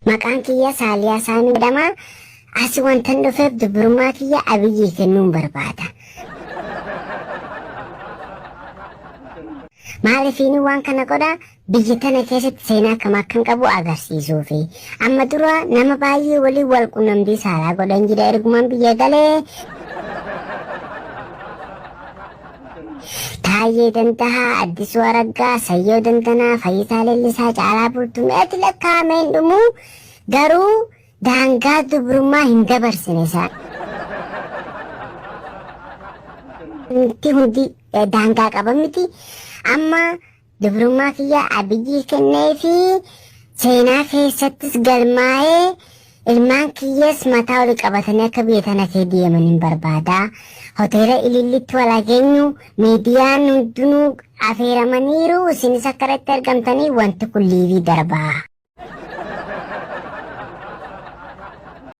Maqaan kiyya Saaliyaa Saanii jedhama. Asi wantan dhufeef dubrummaa kiyya Abiyyii kennuun barbaada. Maaliifini waan kana godha biyya tana keessatti seenaa akkam qabu agarsiisuufi. Amma dura nama baay'ee waliin wal quunnamtii saalaa godhan jira ergumaan biyya galee. Taayee Danda'a, Addisuu Araggaa, Sayyoo Dandanaa, Fayyisaa Leellisaa, Caalaa Bultumeeti lakkaa'ameen dhumu garuu daangaa dubrummaa hin dabarsine isaa. Hundi daangaa qaba miti. Amma dubrummaa kiyya Abiyyii kennee fi seenaa keessattis galmaa'ee ilmaan kiyyas mataa oli qabatanii akka biyya tana kee deeman hin barbaada. Hoteela Ilillitti wal ageenyu miidiyaan hundinuu affeeramaniiru isinis akka irratti argamtanii wanti kun liivii darbaa.